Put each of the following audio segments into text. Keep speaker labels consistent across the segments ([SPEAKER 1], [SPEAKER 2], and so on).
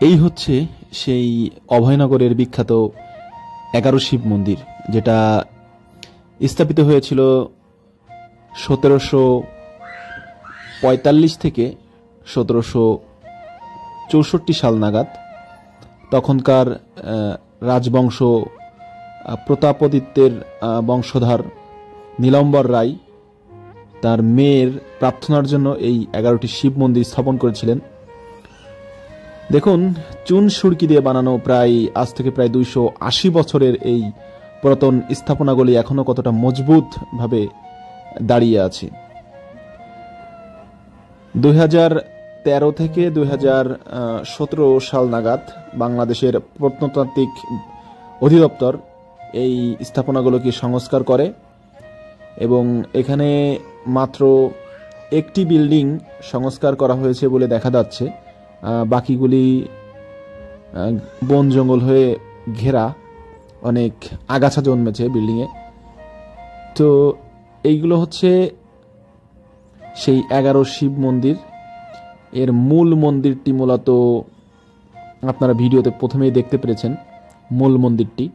[SPEAKER 1] এই হচ্ছে সেই অভয়নগরের বিখ্যাত 11 শিব মন্দির, যেটা স্থাপিত হয়েছিল 1745 থেকে 1764 সাল নাগাদ। তখনকার রাজবংশ প্রতাপাদিত্যের বংশধর নীলম্বর রায় তার মেয়ের প্রার্থনার জন্য এই 11টি শিব মন্দির স্থাপন করেছিলেন। দেখুন, চুন সুরকি দিয়ে বানানো আজ থেকে প্রায় 280 বছরের এই পুরাতন স্থাপনাগুলি এখনো কতটা মজবুত ভাবে দাঁড়িয়ে আছে। 2013 থেকে 2017 সাল নাগাদ বাংলাদেশের প্রত্নতাত্ত্বিক অধিদপ্তর এই স্থাপনাগুলোকে সংস্কার করে এবং এখানে মাত্র একটি বিল্ডিং সংস্কার করা হয়েছে বলে দেখা যাচ্ছে, বাকিগুলি বন জঙ্গল হয়ে ঘেরা, অনেক আগাছা জন্মেছে বিল্ডিংয়ে। তো এইগুলো হচ্ছে সেই 11 শিব মন্দির। এর মূল মন্দিরটি মূলত আপনারা ভিডিওতে প্রথমেই দেখতে পেরেছেন। মূল মন্দিরটি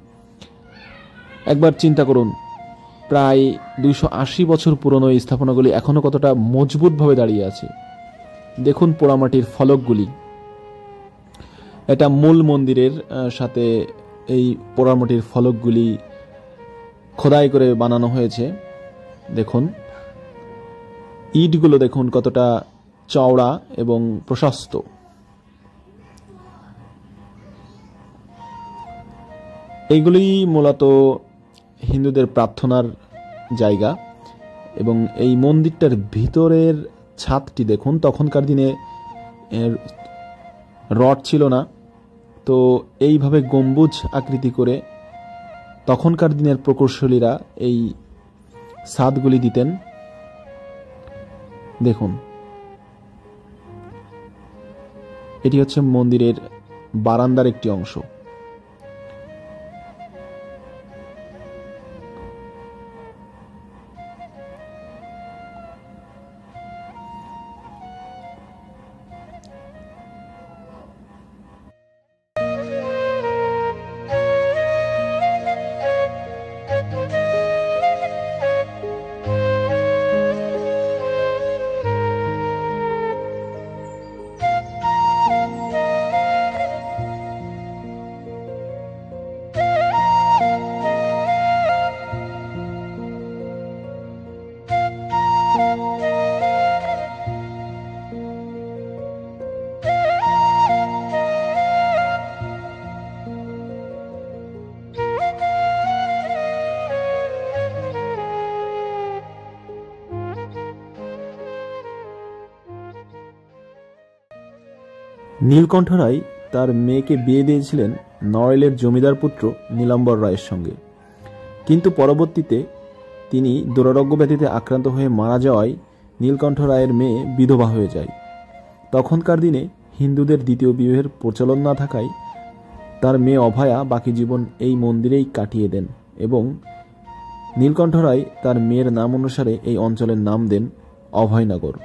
[SPEAKER 1] একবার চিন্তা করুন, প্রায় 280 বছর পুরনো এই স্থাপনাগুলি এখনো কতটা মজবুতভাবে দাঁড়িয়ে আছে। দেখুন পোড়ামাটির ফলকগুলি, এটা মূল মন্দিরের সাথে এই পোড়ামাটির ফলকগুলি খোদাই করে বানানো হয়েছে। দেখুন ইটগুলো দেখুন কতটা চওড়া এবং প্রশস্ত। এইগুলি মূলত হিন্দুদের প্রার্থনার জায়গা এবং এই মন্দিরটার ভিতরের ছাদটি দেখুন, তখনকার দিনে রড ছিল না, তো এইভাবে গম্বুজ আকৃতি করে তখনকার দিনের প্রকৌশলীরা এই ছাদগুলি দিতেন। দেখুন, এটি হচ্ছে মন্দিরের বারান্দার একটি অংশ। নীলকণ্ঠ রায় তার মেয়েকে বিয়ে দিয়েছিলেন নড়াইলের জমিদার পুত্র নীলাম্বর রায়ের সঙ্গে, কিন্তু পরবর্তীতে তিনি দুরারোগ্য ব্যাধিতে আক্রান্ত হয়ে মারা যাওয়ায় নীলকণ্ঠ রায়ের মেয়ে বিধবা হয়ে যায়। তখনকার দিনে হিন্দুদের দ্বিতীয় বিবাহের প্রচলন না থাকায় তার মেয়ে অভয়া বাকি জীবন এই মন্দিরেই কাটিয়ে দেন এবং নীলকণ্ঠ রায় তার মেয়ের নাম অনুসারে এই অঞ্চলের নাম দেন অভয়নগর।